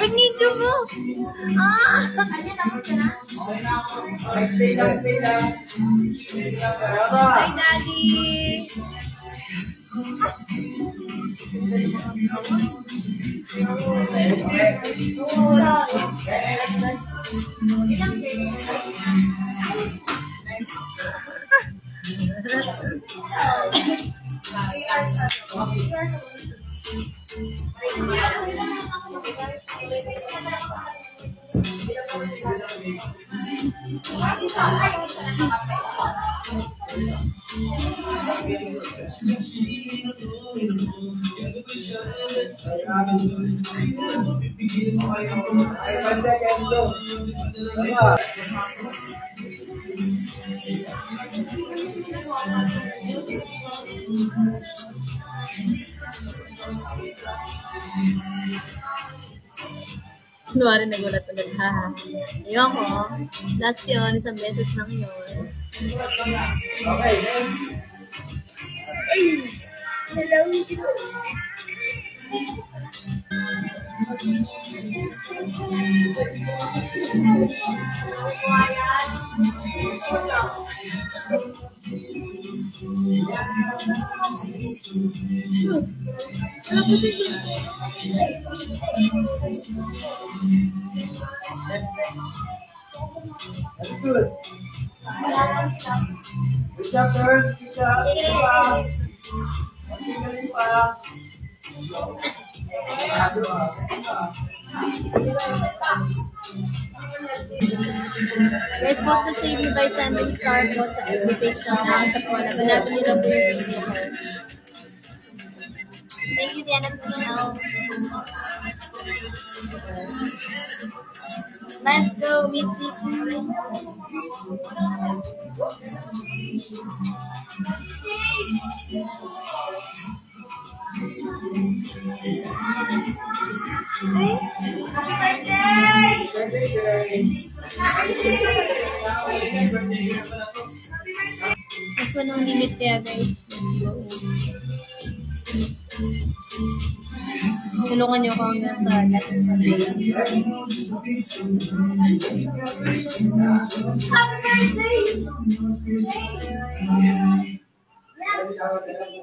Magnito mo! Stay lang. Hi, Daddy! Kunwari nagulat ulit, ha? Ayoko. Last yun, isang beses lang yun. Okay. Hello. That's good. Good job, girls. Good job. Guys, vote to save me by sending star ko sa FB page ng House of Wala. Hanapin nyo lang po yung video ko. Thank you, Diana Sino. Let's go, Mitzi. Mas walang limit kaya, guys. Let's go. Tulungan nyo ako hanggang sa last day.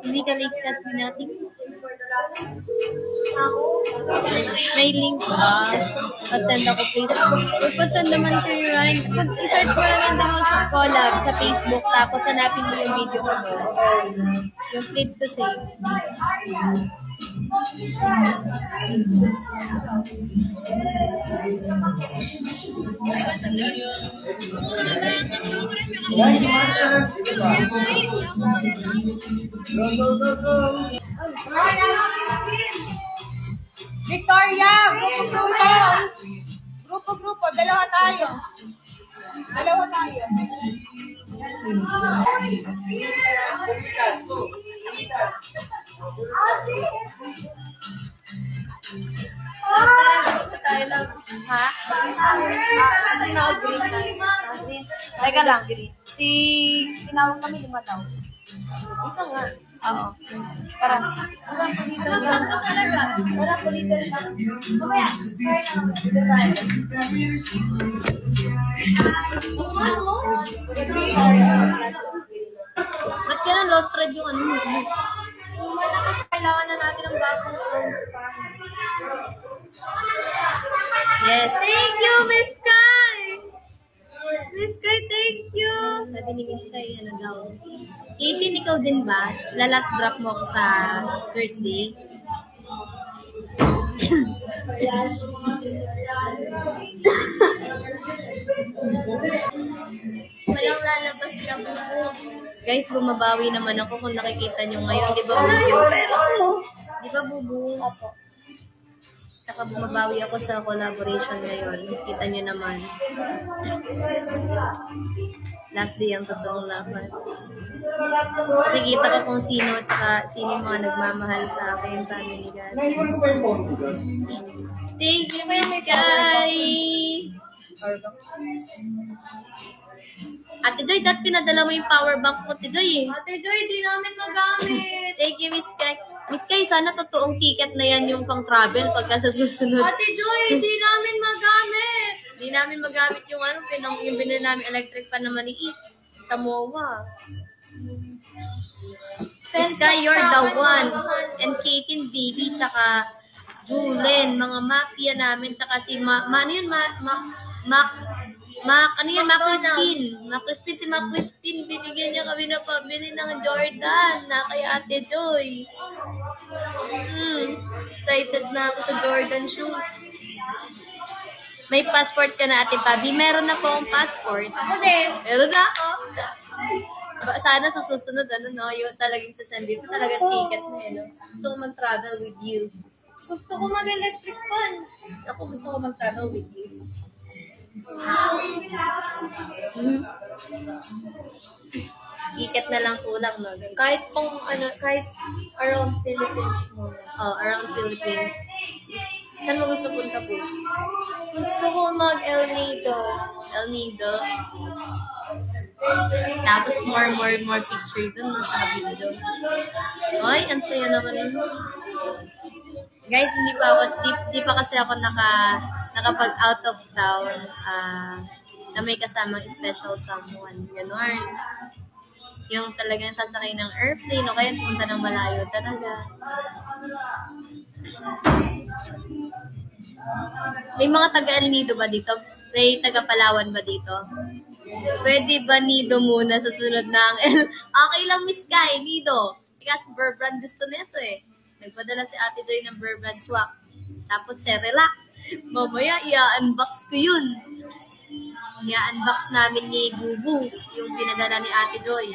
Hindi ka ligtas, Binatics. May link ba? Pasend ako Facebook. Or pasend naman kayo, Ryan. Pag i-search mo lang ang The House of Collab sa Facebook, tapos hanapin mo yung video ko doon. Yung clip to save. Victoria, grupo, dalawa tayo. Ha? Teka lang, si tinawag kami lumataw. Ito nga. Oo. Para. Wala po dito na. Mamaya. Ba't ka na lost thread yung ano mo? Kailangan na natin ng bagong phone. Yes. Thank you, Miss Kai! Miss Kai, thank you! Sabi ni Miss Kai, ano daw? 18, ikaw din ba? Last drop mo ako sa Thursday. Walang lalabas na buo. Guys, bumabawi naman ako kung nakikita nyo ngayon. Di ba, Bubu? Di ba, Bubu? Opo. Saka bumabawi ako sa collaboration ngayon. Kita nyo naman. Last day ang totoong laban. Nakikita ko kung sino at saka sino yung mga nagmamahal sa akin, sa amin ni guys. Thank you, Miss Sky! Ate Joy, dat pinadala mo yung power bank mo, Ate Joy. Ate Joy, di namin magamit. Thank you, Miss Sky. Miss Sky, sana totoong ticket na yan yung pang-travel pagka sa susunod. Ate Joy, di namin magamit. Di namin magamit yung yung binili namin electric pan naman ni sa MOA. Miss Sky, you're the one. And Katin, baby, tsaka Julen, mga mafia namin, tsaka si Mac Crispin, si Mac Crispin, binigyan niya kami na pabili ng Jordan na kay Ate Joy. Excited na ako sa Jordan shoes. May passport ka na, Ate Pabi? Meron na po akong passport. Ako din. Meron na ako. Sana sa susunod, yung talagang sasend dito, talagang ticket na yun. Gusto ko mag-travel with you. Gusto ko mag-electric fan. Ako gusto ko mag-travel with you. Ticket na lang kulang, no? Kahit kahit around Philippines mo. Oh, around Philippines. Saan mo gusto punta po? Gusto ko mag-El Nido. El Nido. Tapos more picture dun, no, sa video. Ay, ang saya naman yun. Guys, hindi pa kasi ako nakapag out of town na may kasamang special someone. Ganon. Yung talagang sasakay ng airplane o kaya punta ng malayo talaga. May mga taga-El Nido ba dito? May taga-Palawan ba dito? Pwede ba Nido muna sa sunod ng Okay lang, Miss Sky, Nido. Kasi Burbrand gusto nito eh. Nagpadala si Ate Joy ng Burbrand swak. Tapos Cerelac. Mamaya, i-unbox ko yun. I-unbox namin ni Bubu yung pinadala ni Ate Joy.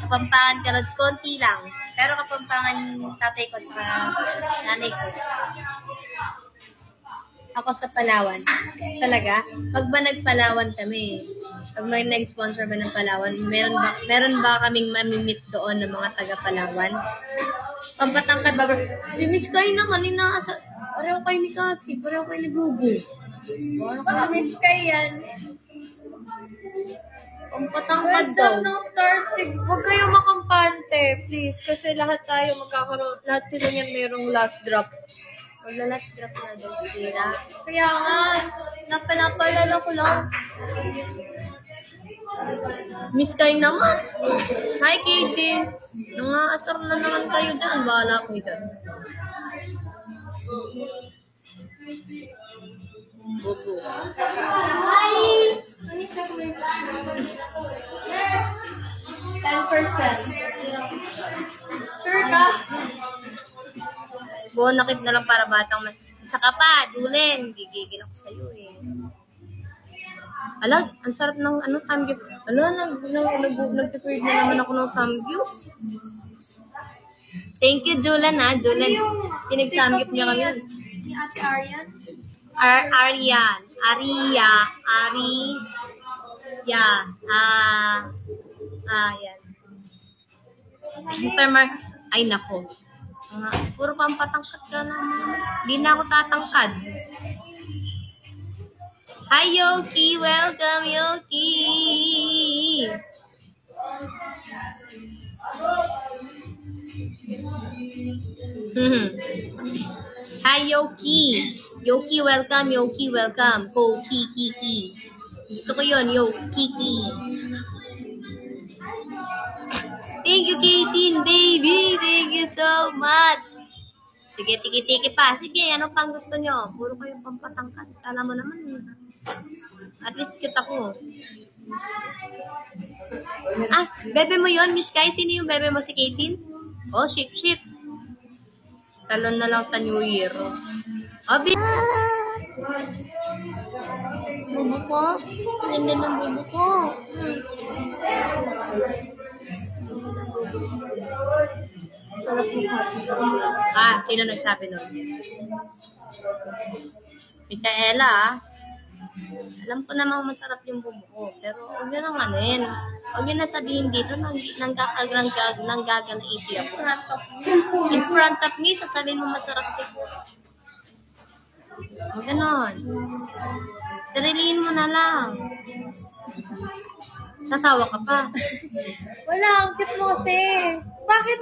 Kapampangan ka Rods, konti lang. Pero kapampangan tatay ko at nanay ko. Ako sa Palawan. Talaga? Pag ba nagpalawan kami, pag may nag-sponsor ba ng Palawan, meron ba kaming mamimit doon ng mga taga-Palawan? Pampatangkad ba? Si Miss Kay naman, pareho kayo ni Cassie, pareho kayo ni Bubu. Ano Miss Kay yan? Pampatangkad daw. Ng star stick. Huwag kayo makampante, please. Kasi lahat tayo magkakaroon, lahat sila niyan mayroong last drop. Last drop na daw sila. Kaya nga, napalala ko lang. Miss Kay naman. Hi, Katie. Nangaasar na naman kayo dyan. Bahala ko dyan. Bubu. Hi! 10%. Sure ka? Bonakit na lang para batang saka pa, Julen. Gigigil ako sa'yo eh. Ala, ang sarap ng samgyup. Ala, nag-prepared na naman ako ng samgyup. Thank you, Julen ha. Julen, tinag-samgyup niya kami. Ni Ate Arian? Arian. Yan. Mr. Mar, ay nako. Puro pampatangkad ka naman. Di na ako tatangkad. Hi, Yoki! Welcome, Yoki! Hi, Yoki! Yoki, welcome. Yoki, welcome. Kiki. Gusto ko yun, Yoki. Thank you, Katin, baby. Thank you so much. Sige, tiki-tiki pa. Sige, ano pang gusto nyo? Puro kayo pampatangkad. Alam mo naman. At least cute ako. Bebe mo yon, Miss Kai. Sino yung bebe mo, si Katin? Oh, ship. Talon na lang sa New Year. Abi! Bubo ko? Ganda ng bubo ko. Sarap mo kasi. Sino nagsabi nun? Micaela, alam ko namang masarap yung bubo ko, pero huwag nyo nang anin. Huwag nyo na sabihin dito nanggaganaiti ako. In front of me, sasabihin mo masarap siguro. Huwag ganon. Sariliin mo na lang. Tatawa ka pa. Wala, ang cute mo kasi. Bakit?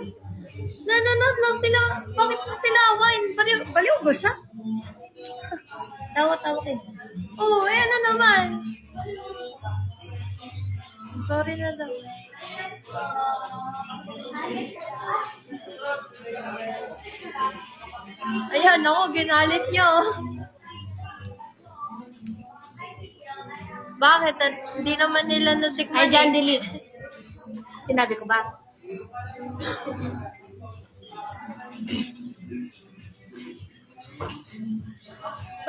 Nanonood lang sila. Bakit mo sila awain? Baliw ba siya? Tawa-tawa kayo. Oo, ano naman. Sorry na daw. Ayan, ako, ginalit niyo. Bakit? At hindi naman nila natikman. Ay, dyan, delete. Sinabi ko ba?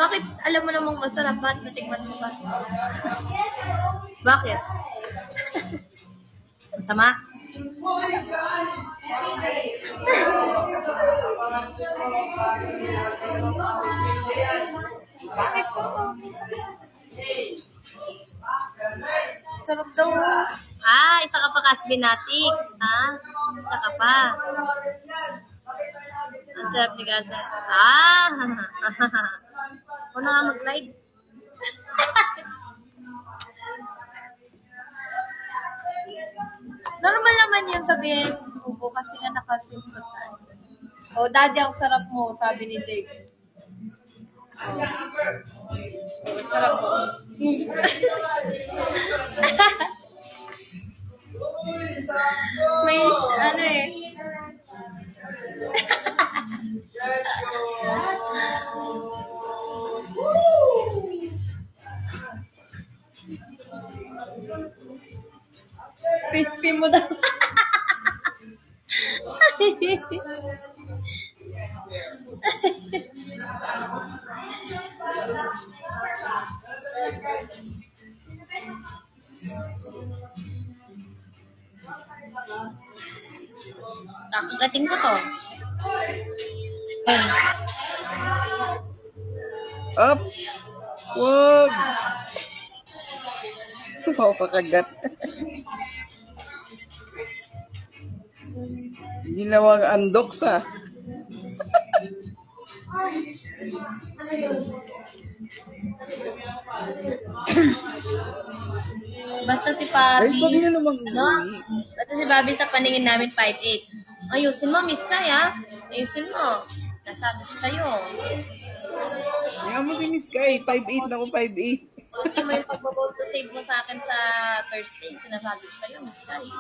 Bakit alam mo namang masarap? Bakit natikman mo ba? Bakit? Masama? Bakit ko? Sarap daw. Isa ka pa Casbinatics, ha? Isa ka pa. Ang sarap ni Casa. Ako na nga mag-live. Normal naman yun sabihin, ubo kasi nga nakasinsutan. O, daddy, ang sarap mo, sabi ni Jake. Sarap mo. May, ano eh. Crispy mo daw. Kakagatin ko to. Up! Wag! Wow, pakagat. Ginawang andoks ah. Basta si Guys, wag Papi. nyo namang Basta si Bobby sa paningin namin 5'8". Ayusin mo, Miss Kaya. Ayusin mo. Nasabi ko sa'yo. Kaya mo si Miss Kai, 5'8 na ako, 5'8. Kasi mo yung pagbabolt to save mo sa akin sa Thursday. Sinasabi ko sa'yo, Miss Kaya.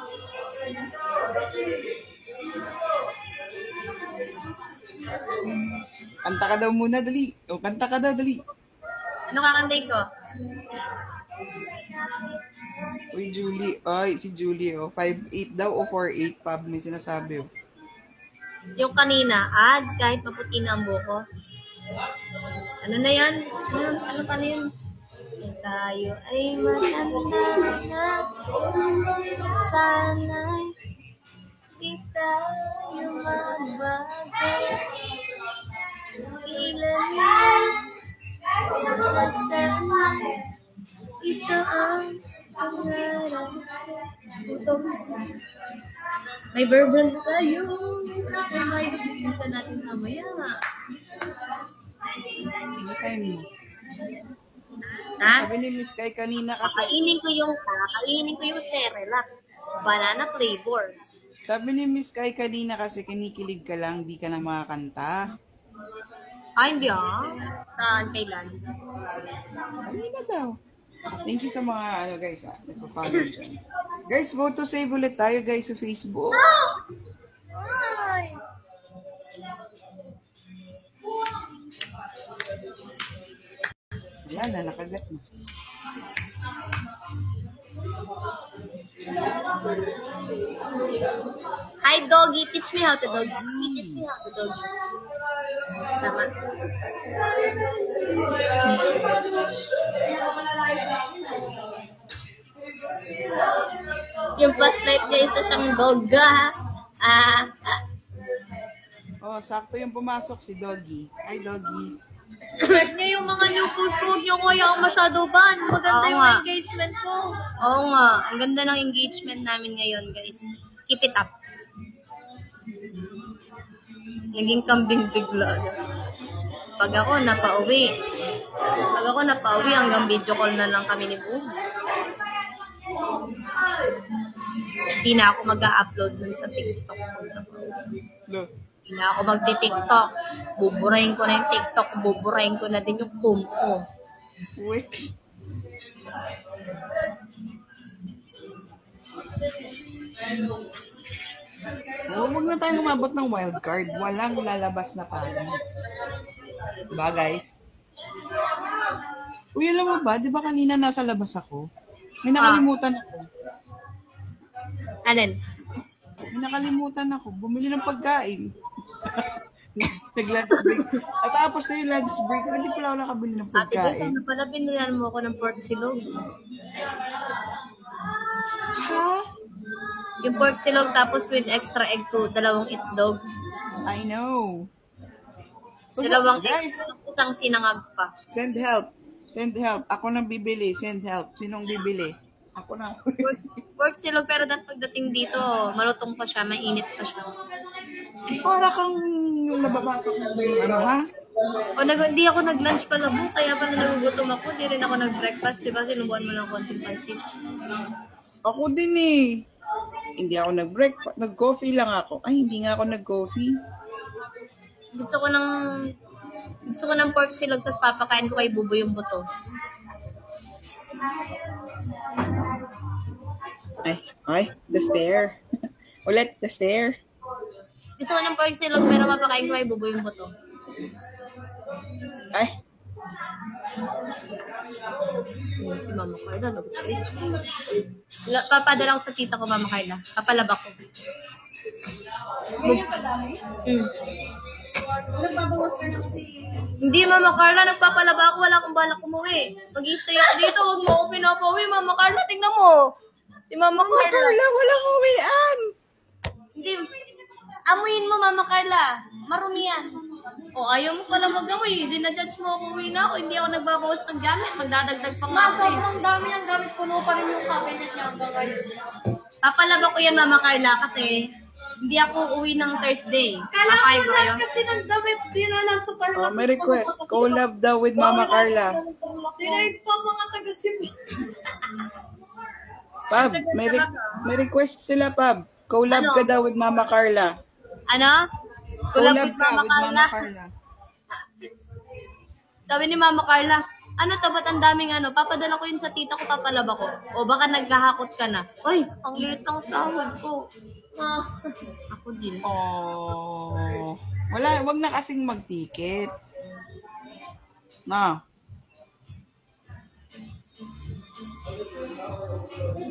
Kanta ka daw muna, dali. O, kanta ka daw, dali. Ano kakanday ko? Uy, Julie. Ay, si Julie, oh. 5'8 daw o 4'8, Pab, may sinasabi, oh. Yung kanina, kahit maputi na ang buko. Ano na yan? Ano pa na yun? Tayo ay matanda na. Sana'y di tayo magbago. Ilan na sana'y ito ang pangarap. Ito. May verbal tayo. May dito natin mamaya. Basahin mo. Ha? Sabi ni Miss Kai kanina kasi, Kakainin ko yung Cerelac. Banana flavor. sabi ni Miss Kai kanina kasi kinikilig ka lang, di ka na makakanta. Hindi Saan? Kailan? Kanina daw. Thank you sa mga, guys, nagpa-follow dyan. Guys, vote to save ulit tayo, guys, sa Facebook. Ay. Wala na, nakagat na. Hi, doggy. Teach me how to doggy. Teach me how to doggy. Tama. Yung past life niya, isa siyang dogga. Oh, sakto yung pumasok si Doggy. Ay, Doggy. Share niya yung mga new post ko. Huwag niyo ko kaya masyado ban. Maganda Oo yung nga. engagement ko. Oo nga, ang ganda ng engagement namin ngayon, guys. Keep it up. Naging kambing bigla. Pag ako napauwi, hanggang video call na lang kami ni Boom. Hindi na ako mag-upload nun sa TikTok. Look. Hindi na ako magti-TikTok. Buburahin ko na yung TikTok. Buburahin ko na din yung Boom ko. Uy. Oh, huwag na tayong umabot ng wildcard. Walang lalabas na paano. Diba, guys? Uy, alam mo ba? Di ba kanina nasa labas ako? May nakalimutan ako. Alin? May nakalimutan ako. Bumili ng pagkain. Nag-lunch break. At tapos na yung lunch break. Hindi pala ako nakabili ng Ate Bes, pagkain. ano pala pinilihan mo ako ng pork silog? Ha? Yung pork silog tapos with extra egg to, 2 itlog. I know. So, 2 guys, isang sinangag pa. send help. Send help. Ako nang bibili. Send help. Sinong bibili? Ako na. Pork silog pero pagdating dito, malutong pa siya, mainit pa siya. Para kang yung nababasa ko. Ano ha? O hindi ako nag-lunch pala bu, kaya pala nagugutom ako, di rin ako nag-breakfast, di ba? Sinubuan mo lang konting pansit. Ako din eh. Hindi ako nag-breakfast. Nag-coffee lang ako. Ay, hindi nga ako nag-coffee. Gusto ko ng pork silog, tapos papakain ko kay Bubo yung buto. Ay, the stair. Ulit, the stair. Gusto ko ng pork silog, pero papakain ko kay Bubo yung buto. Ay, Si Mama Carla, papadala ko sa tita ko, Mama Carla. Papalabak ko. Hindi, Mama Carla, nagpapalaba ako. Wala akong balak umuwi. Mag-i-stay ako dito. Huwag mo ako pinapauwi, Mama Carla. Tingnan mo. Si Mama Carla. Carla, walang uwian. Hindi. Amuyin mo, Mama Carla. Marumi yan. O, ayaw mo pala mag-amoy. Dinajudge mo ako uwi na ako. Hindi ako nagbabawas ng gamit. Magdadagdag pa nga ako. Sobrang dami ang gamit. Puno pa rin yung cabinet niya hanggang ngayon. Papalaba ko yan, Mama Carla, kasi hindi ako uwi ng Thursday. Papayag ko kayo. Kasi ng damit. Di na lang sa parla. Oh, may request. Collab daw with Mama Carla. Direct pa mga taga-Cebu. Pab, may request sila, Pab. Collab Ano? ka daw with Mama Carla. Ano? Kulab with ka Mama Carla. Sabi ni Mama Carla, ano to, ba't ang daming ano? Papadala ko yun sa tita ko, papalaba ko. O baka naghahakot ka na. Uy, ang liit ng sahod ko. Ako din. Oh. Wag na kasing mag-ticket. Na.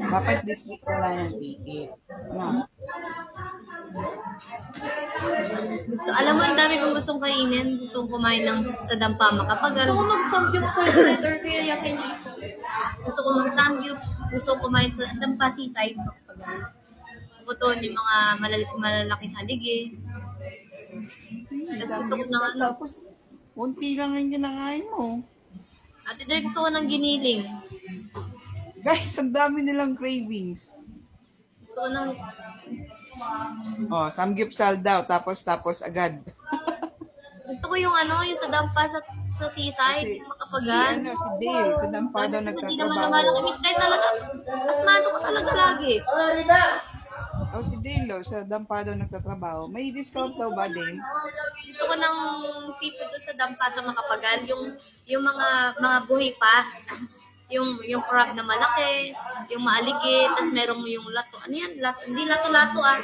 Dapat this week wala ng ticket. Na. Alam mo, ang dami kong gustong kainin. Gusto kong kumain sa Dampama. Kapag Gusto ko mag-samgyup sa center kaya yakin dito. gusto ko mag-samgyup, gusto kong kumain sa Dampa Seaside. Kapag gusto ko to, yung mga malalaking haligi. Tapos gusto ko ng ano. Tapos, unti lang yung kinakain mo. Ate Joy, gusto ko ng giniling. Guys, ang dami nilang cravings. Gusto ko ng... Oh, samgyeopsal daw. Tapos agad. Gusto ko yung ano, yung sa Dampa sa Seaside. Makapagan. Si Dale, sa Dampado Hindi naman nagtatrabaho. naman kami. Kahit talaga, asmado ko talaga lagi. Oh, si Dale, sa Dampado nagtatrabaho. May discount daw ba, Dale? Gusto ko ng seafood doon sa Dampa sa Makapagal. Yung mga buhay pa. Yung crab na malaki, yung maaligid, tapos merong yung lato. Ano yan? Lato. Hindi lato-lato ah.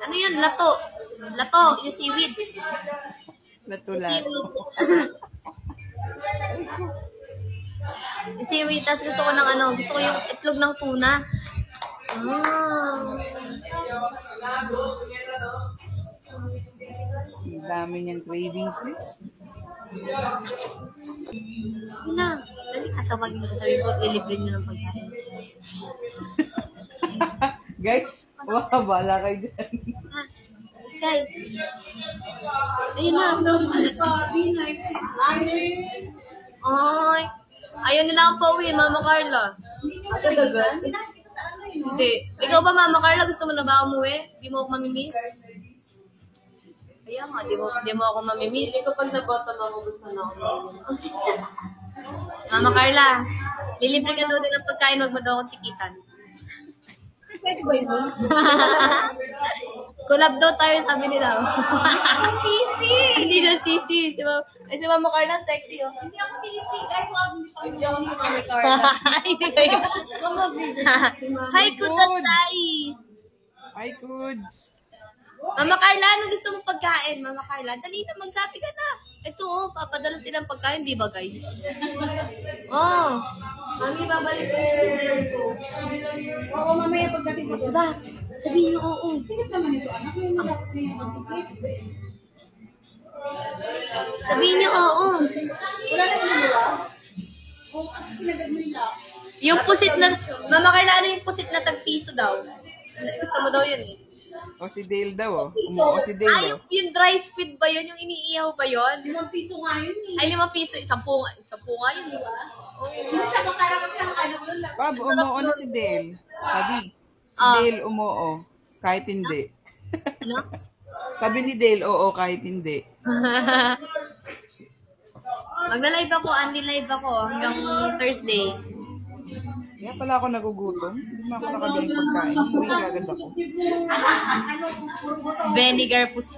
Ano yan? Lato. Lato, yung seaweeds. Natulat. Yung seaweed, tapos gusto ko ng ano, gusto ko yung itlog ng tuna. Ang dami niyang cravings, guys. Sige na. Dali ka sa maging sabi ko, ilibre niyo ng pagkain. Guys, bala kayo dyan. Ha? Sky. Ayun na. Ay. Ayaw nila ang pauwi, Mama Carla. Hindi. Ikaw ba, Mama Carla, gusto mo na ba umuwi? Di mo ako mamimiss? Kaya nga, di mo ako mamimiss. Hindi ko pag nag-bottom ako, gusto na ako. Mama Carla, lilibre ka daw din ng pagkain, wag mo daw akong tikitan. Pwede ba yun? Collab daw tayo, sabi nila. Sisi! Hindi na sisi. Diba? Ay, si Mama Carla, sexy, oh. Hindi ako sisi. Guys, hindi ako si Mama Carla. Hindi ba yun? Hi, Kutatay! Hi, Kuds! Mama Carla, ano gusto mong pagkain? Mama Carla, dali na, magsabi ka na. Ito, oh, papadala silang pagkain, di ba, guys? Oh, mami, babalik ko. Oo, mamaya pagdating ko. Diba? Sabihin niyo, oo. Sige naman ito, anak. Sabihin niyo, oo. Wala na ginawa? Oo, kasi sinagad mo yung lap. Yung pusit na, Mama Carla, ano yung pusit na tag-piso daw? Gusto mo daw yun, eh. O si Dale daw, oh. Umuo si Dale, Ay, oh. yung dry squid ba yun? Yung iniiyaw ba yun? 5 piso nga yun eh. Ay, 5 piso. 10 nga yun, di ba? Sa makara kasi ang ano ko lang. Pab, umuo na si Dale. Sabi, si Ah. Dale umuo. Kahit hindi. Ano? Sabi ni Dale, oo, kahit hindi. Magla-live ako, Andy live ako hanggang Thursday. Kaya pala ako nagugutom. Hindi na ako nakabili ng pagkain. Uwi agad ako. Vinegar po si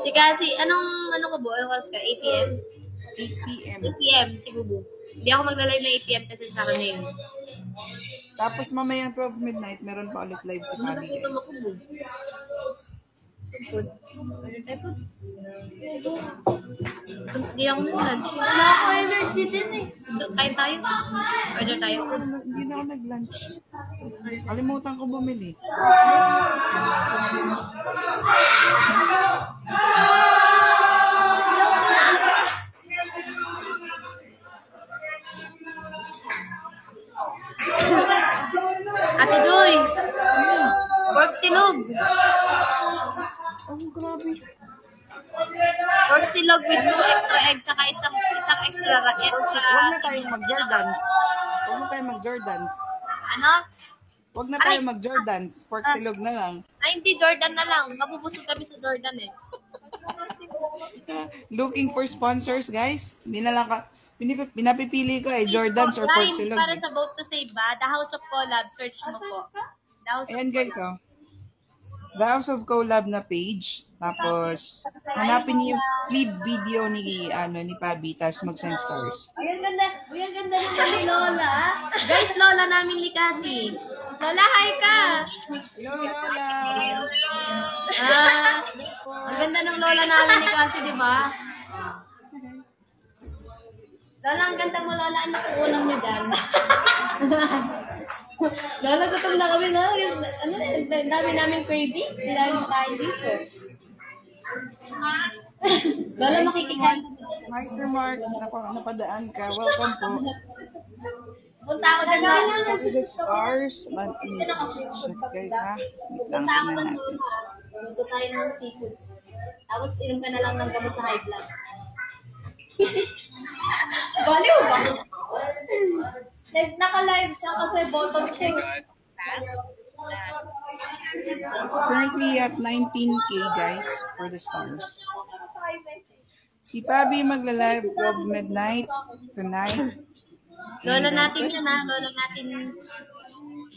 kasi, ano ka po? Anong oras ka? 8 p.m.? 8 p.m. 8 p.m. si Bubu. Hindi ako magla-live na 8 p.m. kasi sa akin na yun. Tapos mamayang 12 midnight, meron pa ulit live si Fabi, Nagutom guys. ako, Bu. Food. Hindi ako nag-lunch. Wala ako energy din eh. So, kain tayo. Order tayo. Hindi na ako nag-lunch. Kalimutan ko bumili. Ate Joy! Pork silog! Oh, grabe. Pork silog with 2 extra egg tsaka isang extra Huwag na tayong mag-Jordans. Huwag na tayong mag-Jordans. Ano? Huwag na tayong mag-Jordans. Pork silog na lang. Ay, hindi. Jordan na lang. Mabubusog kami sa Jordan eh. Looking for sponsors, guys. Hindi na lang pinapipili ko eh, Jordans or pork Line silog. para Eh. sa Vote to Save ba? The House of Collab. Search mo po. The House of Ayan guys, oh. The House of Collab na page. Tapos, hanapin niyo yung lead video ni Pabi, tapos mag-send stars. Ay, ang ganda. Uy, ang ganda naman ni Lola. Guys, Lola namin ni Cassie. Lola, hi ka! Hello, Lola! Ang ganda ng Lola namin ni Cassie, di ba? Lola, ang ganda mo, Lola. Ano po ulam niyo dyan? Lola, gutom na kami na. Ano, ang dami namin cravings. Hindi namin kain dito. Lola, makikikain. Hi, Sir Mark. Napadaan ka. Welcome po. Punta ako dyan, Lola. To the stars. Guys, ha? Wait lang, tingnan natin. Luto tayo ng seafoods. Tapos, inom ka na lang ng gamot sa high blood. Baliw ba? Naka-live siya kasi bottom check. Currently at 19K, guys, for the stars. Si Pabi magla-live 12 midnight tonight. Lola natin yun ha. Lola natin.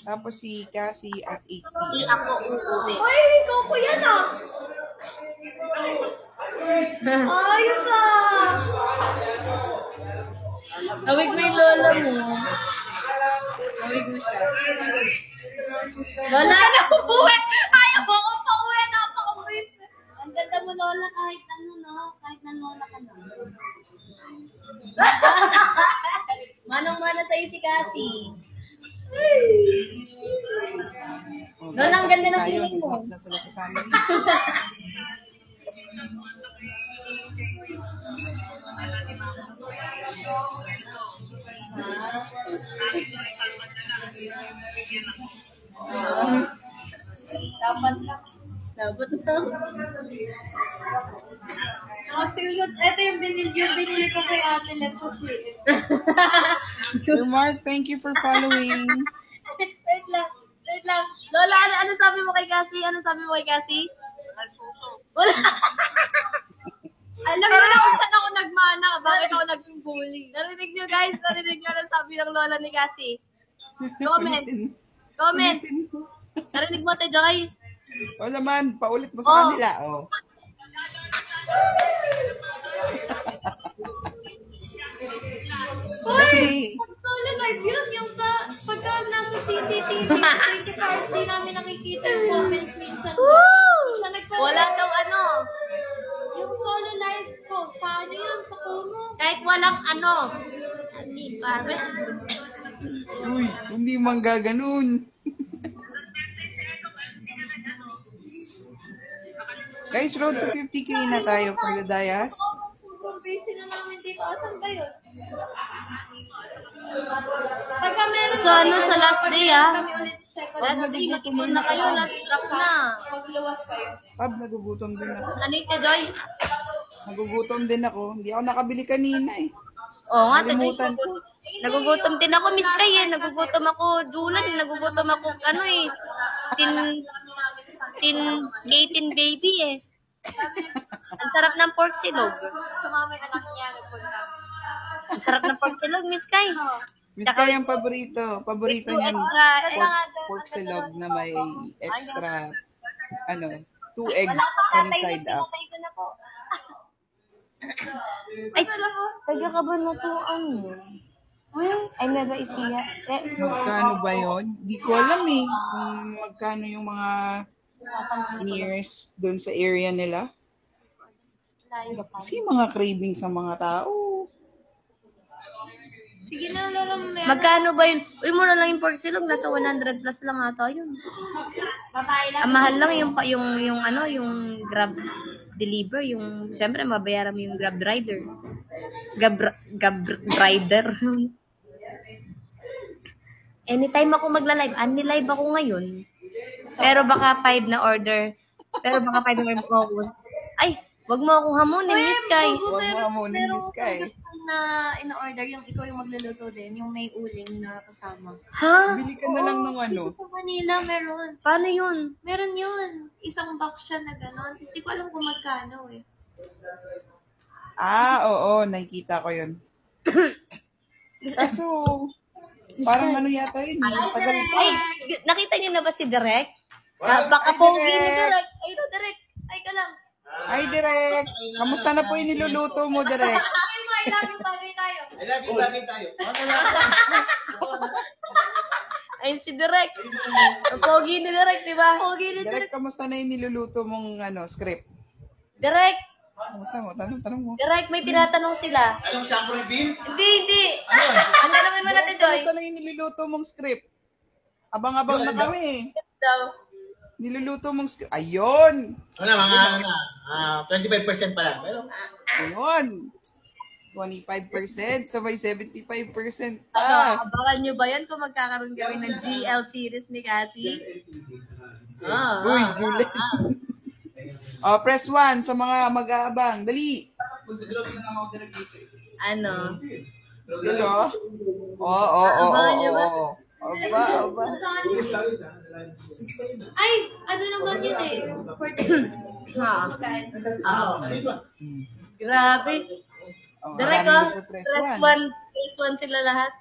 Tapos si Cassie at 8 p.m. Hindi ako uuwi. Ay, ikaw ko yan ah. Ayos ah. Tawig mo yung lola mo. Tawig mo siya. Lola! Ano uwi? Ayaw mo ako pa uwi. Napaka-uwi. Ang ganda mo, Lola, kahit ano, no? Kahit na Lola ka na. Manong-mana sa'yo si Cassie. Lola, ang ganda ng Tayo, feeling mo. nasa sa family. Dapat lang. Dapat na. Kasi ito yung binili ko kay Ate Let sa Shein. Sir Mark, thank you for following. Wait lang. Wait lang. Lola, ano sabi mo kay Cassie? Ano sabi mo kay Cassie? Wala. Alam Pero mo na kung saan ako nagmana, bakit ako naging bully? Narinig niyo guys, narinig niyo ang sabi ng lola ni Cassie. Comment. Comment. Narinig mo, Te Joy? O naman, paulit mo sa kanila. Oh. Kasi, Solo live yun, yung sa, pagka nasa CCTV, 24 hours, di namin nakikita yung comments minsan. Siya nagpa- Wala daw ano. Yung solo live ko, sa ano yun, sa Kumu. Kahit walang ano. Hindi, pare. uy, hindi man gaganon. Guys, road to 50k na tayo for the Dayas. Sobrang busy na namin dito. Asan ba yun? Pagka meron So, ano, sa last day, ah? kami ulit second. Last day, nakipon na kayo. Last drop na. Pagluwas kayo. Pab, nagugutom din ako. Ano yung Te Joy? Nagugutom din ako. Hindi ako nakabili kanina eh. Oo nga, Te Joy. Nalimutan ko. Nagugutom din ako, Miss Kay eh. Nagugutom ako, Julan. Nagugutom ako, ano eh. Gay tin baby eh. Ang sarap ng pork silog. Sumama yung anak niya, nagpunta. Ang sarap ng pork silog, Miss Kay. Miss Kay ang paborito. Paborito With two niyan. extra, Pork silog na may extra, 2 eggs sunny side up. ko na po. Ay, taga ka ba na to, ano? Ay, Nueva Ecija. Magkano ba yon? Di ko alam eh. Kung magkano yung mga nearest doon sa area nila. Kasi mga cravings sa mga tao. Sige na, Lola, meron. Magkano ba yun? Uy, mura lang yung pork silog. Nasa 100 plus lang ata yun. Babae lang. Ang mahal lang yung Grab deliver. Yung, syempre, mabayaran mo yung Grab rider. Grab rider. Anytime ako magla-live. Live ako ngayon. Pero baka 5 na order. Ako. Ay, wag mo akong hamunin, Miss Kay. Huwag mo amunin, Miss Kay. Na in-order, yung ikaw yung magluluto din, yung may uling na kasama. Ha? Bili ka na lang ng ano. Dito sa Manila, meron. Paano yun? Meron yun. Isang box siya na gano'n. Tapos di ko alam kung magkano eh. Oo, nakikita ko yun. Kaso, parang ano yata yun. Tagal pa. Ay, nakita niyo na ba si Direk? Baka Ay, pogi ni Direk. Direk. Ay, no, Direk. Ay ka lang. Ay, Direk. Kamusta na po yung niluluto mo, Direk? Ay, mo, I love you, bagay tayo. I love you, bagay tayo. Ay, si Direk. Ang pogi ni Direk, di ba? Pogi ni Direk, Direk. kamusta na yung niluluto mong script? Direk, Kamusta mo? Tanong mo. Direk, may tinatanong sila. Anong shampoo reveal? Hindi. Ang tanongin mo natin, Direk, Joy. kamusta na yung niluluto mong script? Abang-abang na kami. Niluluto mong script. Ayun! Ano, mga 25% pa lang. Pero, Ayun! 25%, sabay 75%. Abangan nyo ba yan kung magkakaroon kami ng GL series ni Cassie? Uy, Julie. Press 1 sa mga mag-aabang. Dali! Ano? Hello? Oo. Abangan nyo ba? Aba. Ay, ano naman yun eh. For Ha? magkano? Grabe. Direk, press 1 sila lahat.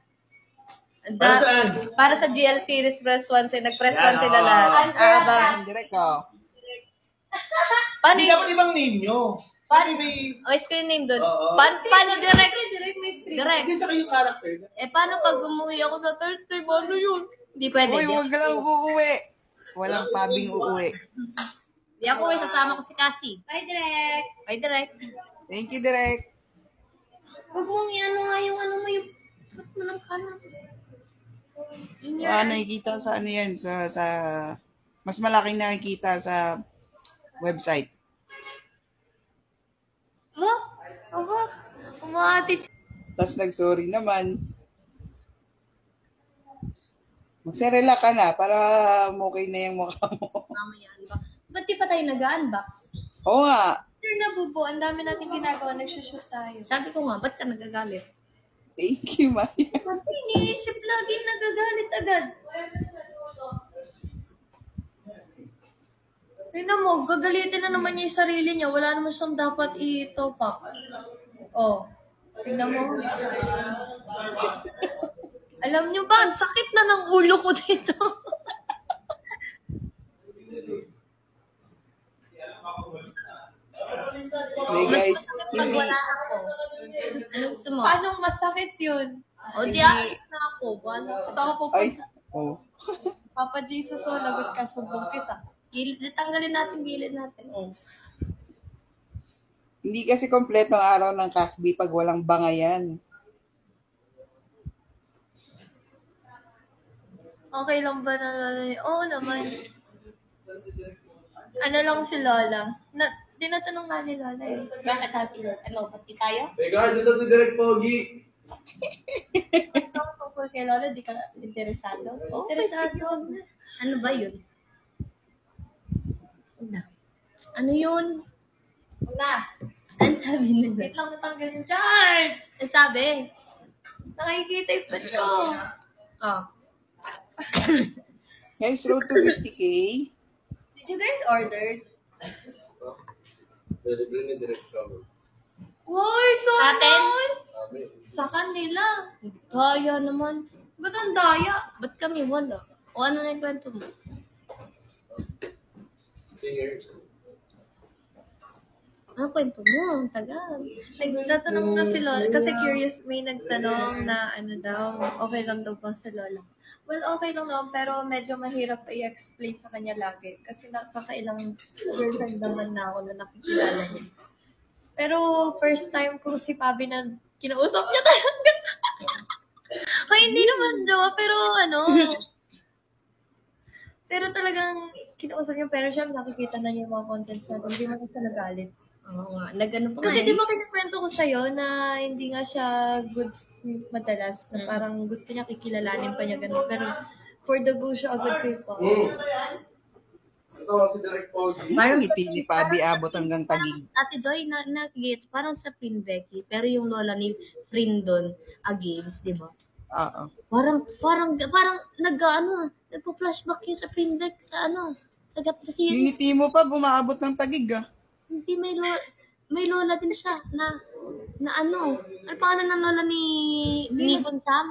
para saan? Para sa GL series, press 1 sila. Nag-press 1 sila lahat. Abangan. Direct oh. Paano Hindi yung... dapat ibang name nyo. Sabi may... Oh, screen name doon. Oo. Paano direct? Direct may screen. Direct. Hindi sa kayo character. Paano pag umuwi ako sa Thursday? Paano yun? Hindi pwede. Uy, huwag ka lang uuwi. Walang pabing uuwi. Di ako uwi, sasama ko si Cassie. Bye, Direct. Bye, direct. Thank you, Direct. Huwag mong i-ano nga yung ano mo yung foot mo ng kanan. Nakikita sa ano yan, sa mas malaking nakikita sa website. Aba, umati. Tapos nag-sorry naman. Magsarela ka na para okay na yung mukha mo. Mamaya, di ba? Ba't di pa tayo nag-unbox? Oo nga. Sure na, Bubo. Ang dami natin ginagawa. Nagsushoot tayo. Sabi ko nga, ba't ka nagagalit? Thank you, Maya. Kasi iniisip lagi nagagalit agad. Tingnan mo, gagalitin na naman niya yung sarili niya. Wala naman siyang dapat i-top up. Oh, tingnan mo. Alam niyo ba, ang sakit na ng ulo ko dito. Hey guys, Pag hindi, wala ako. Ano gusto mo? Paano masakit yun? O di alis na ako. Wala. Saan ako ay, pupunta? oh. Papa Jesus, oh, lagot ka, subong kita. Gilid, tanggalin natin, gilid natin. Oh. Hindi kasi kompleto ang araw ng Casby pag walang bangayan. Okay lang ba na Lola niya? Oo naman. Ano lang si Lola? Tinatanong nga ni Lola eh. Bakit natin? Ano, pati tayo? Regardless of si Direk Pogi. Ito tungkol kay Lola, di ka interesado? Interesado. Ano ba yun? Ano yun? Na, Ano sabi nila? wait lang natanggal yung charge. Ano sabi? Nakikita yung pet ko. Oh. Guys, road to 50K. Did you guys order? Libre ni Direk Pogi. Uy, so Sa atin? Sabi, Sa kanila. Kaya naman. Ba't ang daya? Ba't kami wala? O ano na yung kwento mo? singers. Ano kwento mo? Ang tagal. Nagtatanong nga si Lola, kasi curious, may nagtanong na ano daw, okay lang daw po sa Lola. Well, okay lang naman, pero medyo mahirap i-explain sa kanya lagi. Kasi nakakailang girlfriend naman na ako na nakikilala niya. Pero first time ko si Pabi na kinausap niya talaga. Ay, hindi naman jowa, pero ano, pero talagang kinausap niya, pero siya nakikita na niya yung mga contents natin, hindi man siya nagalit. Oo nga. Nag-ano pa Kasi nga di eh. ba kinikwento ko sa'yo na hindi nga siya goods madalas, na parang gusto niya kikilalanin pa niya ganun. Pero for the go siya agad kay Paul. Ito si Direk Pogi. Parang ngiti ni Pabi abot hanggang Tagig. Ate Joy, na-get, parang sa Prin Becky, pero yung lola ni Prin doon, against, di ba? Oo. Parang nagpo-flashback yun sa Prin Beck, sa ano, sa gap kasi Yung yun, ngiti mo pa, bumaabot ng Tagig ah. hindi may lola din siya, na ano pangalan ng lola ni Nibon Sam?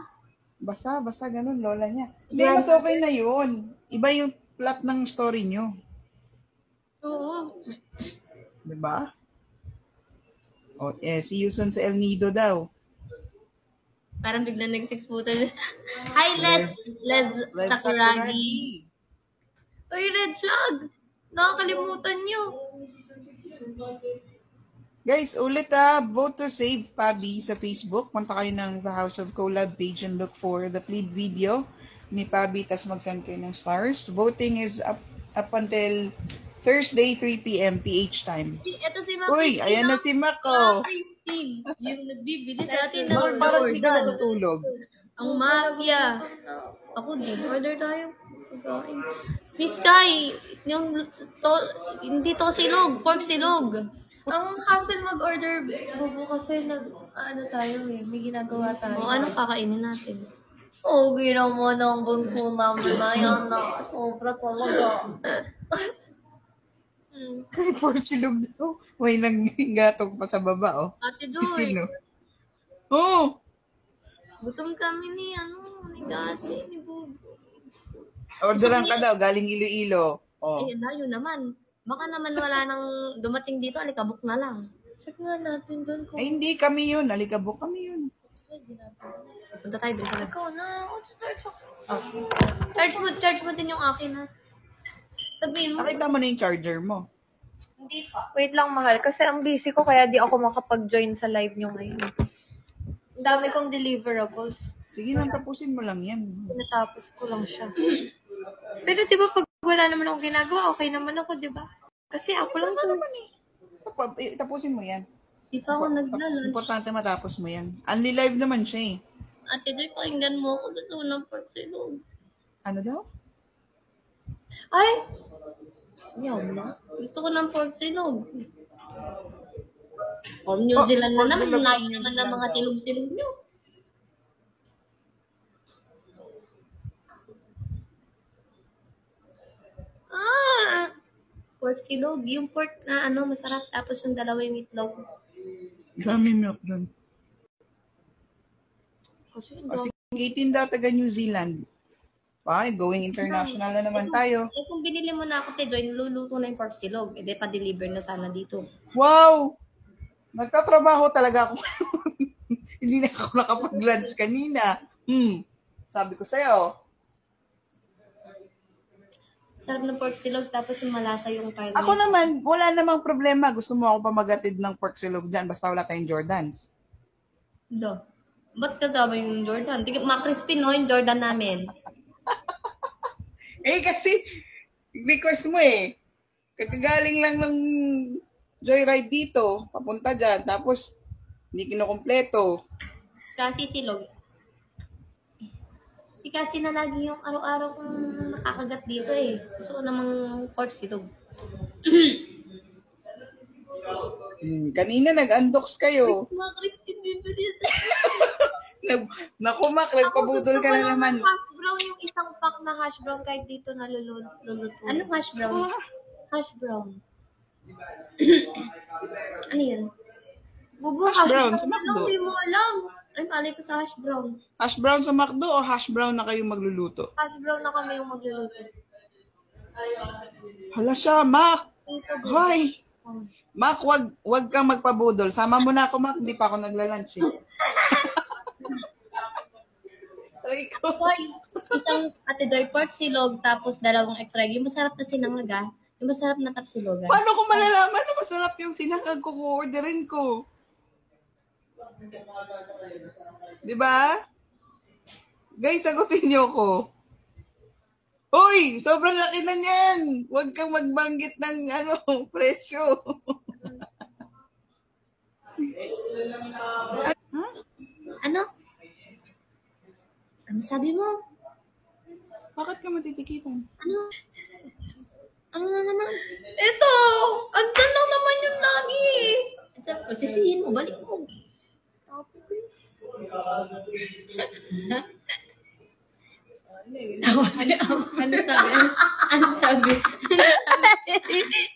Basta ganun, lola niya. Hindi, mas okay na yun. Iba yung plot ng story nyo. Oo. Diba? O, si Yuson sa El Nido daw. Parang biglang nag-6-footer. Hi, Les Sakuragi. Uy, red flag! Nakakalimutan niyo. Guys, ulit vote to save Pabi sa Facebook. Punta kayo ng The House of Collab page and look for the played video ni Pabi, tas mag-send kayo ng stars. Voting is up until Thursday, 3 p.m. PH time. Ito si Ma'am Uy, Christine, ayan na oh. si Mako. Christine, yung nagbibili sa atin ng Parang hindi ka order. natutulog. Ang mafia. Ako din, order tayo. Pagkain. Miss Kai, hindi to silog, pork silog. Ang hassle mag-order, bubo kasi ano tayo eh, may ginagawa tayo. O anong kakainin natin? Okay naman ang bunso namin na yan na sobra talaga. Kahit for silog daw. May nanggatong pa sa baba, oh. Ate Joy, Sino? Oh! gutom kami ni Gasi, ni Bubo. Orderan ka daw, galing Iloilo. Oh. Ay, layo naman. Baka naman wala nang dumating dito, alikabok na lang. Check nga natin doon kung Ay, hindi kami yun. Alikabok kami yun. pwede natin. Punta tayo dun sa nag... Ikaw na, search ako. Charge mo din yung akin, ha? Sabihin mo. Nakita mo na yung charger mo. Hindi pa. Wait lang, mahal. Kasi ang busy ko, kaya di ako makapag-join sa live nyo ngayon. Ang dami kong deliverables. Sige lang, tapusin mo lang yan. Natapos ko lang siya. Pero di ba pag wala naman akong ginagawa, okay naman ako, di ba? Kasi ako lang to. Tapusin mo yan. Di pa ako nagla-lunch. Importante matapos mo yan. Only live naman siya eh. Ate Joy, pakinggan mo ako. Gusto ko ng pork silog. Ano daw? Ay! Yaw na. Gusto ko ng pork silog. From New Zealand na pork naman. silog Lahat from New naman ng mga tilog-tilog nyo. Pork silog. Yung pork na masarap. Tapos yung dalawa yung itlog. Dami milk dun. Kasi yung Kasi 18 daw taga New Zealand. Ay, going international na naman tayo. kung binili mo na ako, Joy, niluluto na yung pork silog. E, pa-deliver na sana dito. Wow! Nagtatrabaho talaga ako. Hindi na ako nakapag-lunch kanina. Sabi ko sa'yo. Sarap ng pork silog, tapos yung malasa yung carne. Ako naman, wala namang problema. Gusto mo ako pa magatid ng pork silog dyan, basta wala tayong Jordans. Do. Ba't kagaba yung Jordan? Ma-crispy no, yung Jordan namin. Eh, kasi, request mo eh. Kagagaling lang ng joyride dito, papunta dyan, tapos, hindi kinukumpleto. Kasi silog. Kasi na lagi yung araw-araw kong nakakagat dito eh. Gusto ko namang pork silog. Kanina nag-undox kayo. Mga crispy bibili. Naku, Mac, nagpabudol ka na naman. Hash brown yung isang pack na hash brown kahit dito na luluto. Anong hash brown? Hash brown. Ano yun? Bubo, Hash brown sa Ano, McDo. hindi mo alam. Ay, palay ko sa hash brown. Hash brown sa McDo o hash brown na kayo magluluto? Hash brown na kami yung magluluto. Hala siya, Mac. Dito, Hoy. Mac, wag kang magpabudol. Sama mo na ako, Mac. Hindi pa ako nagla-lunch eh. Aray ko. Isang Ate Joy pork silog, tapos dalawang extra. Yung masarap na sinangag. Yung masarap na tapsilogan. Paano ko malalaman na masarap yung sinangag ko kung orderin ko? Diba? Guys, sagutin niyo ko. Hoy, sobrang laki na niyan. Huwag kang magbanggit ng presyo. Ano? Ano sabi mo? Bakit ka matitikitan? Ano? Ano na naman? Ito! Andyan lang naman yung lagi! Sisihin mo, balik mo. Tapos, ano sabi? Ano sabi?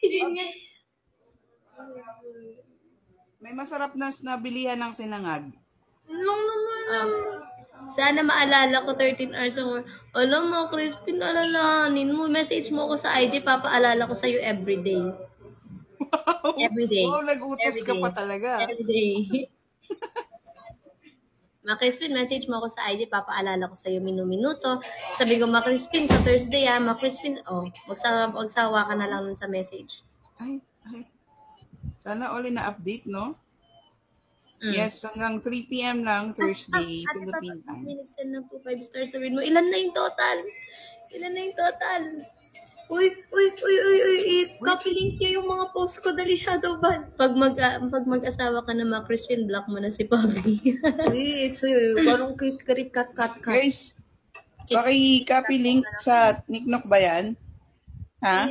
Hindi nga. May masarap na nabilihan ng sinangag. Lang naman. Sana maalala ko 13 hours more. Alam mo, Crispin, alalahanin mo. Message mo ko sa IG, papaalala ko sa'yo everyday. Everyday. Wow, nag-utos ka pa talaga. Everyday. Ma-Crispin, message mo ako sa IG, papaalala ko sa'yo minu-minuto. Sabi ko, Ma-Crispin, sa Thursday Ma-Crispin, magsawa ka na lang nun sa message. Ay. Sana all na-update, no? Yes, hanggang 3 p.m. lang, Thursday, Philippine time. May nag-send ng 2-5 stars, sabihin mo, ilan na yung total? Ilan na yung total? Uy, copy-link niya yung mga post ko, dali shadow ban. Pag mag-asawa ka na Ma-Crispin, block mo na si Pabi. Uy, it's parang karit cut. Guys, paki-copy link sa Niknok ba yan? Ha?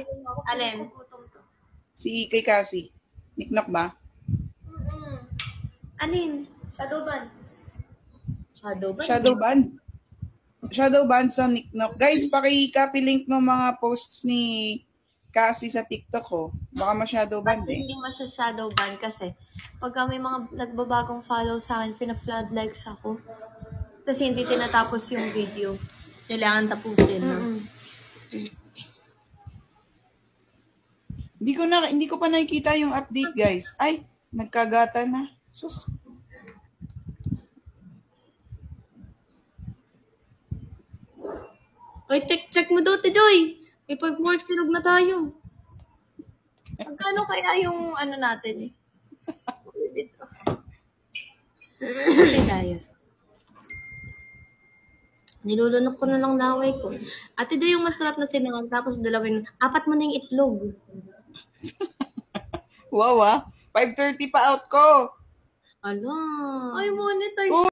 Alin? Si kay Cassie. Niknok ba? Alin? Shadow ban. Shadow ban sa Niknok. Guys, paki-copy link ng mga posts ni Cassie sa TikTok ko. Baka ma-shadow ban eh. Hindi masya-shadow ban kasi pagka may mga nagbabagong follow sa akin, pina-flood likes ako. Kasi hindi tinatapos yung video. Kailangan tapusin, no? Hindi ko pa nakikita yung update, guys. Ay, nagkagata na. Sus. Oy, check mo doon, Joy. May pag-work silog na tayo. Magkano kaya yung natin eh? Okay, guys. Nilulunok ko na lang laway ko. Ate, doon yung masarap na sinangag, tapos 4 mo na yung itlog. Wow, 5:30 pa out ko. Ala. Ay, monetize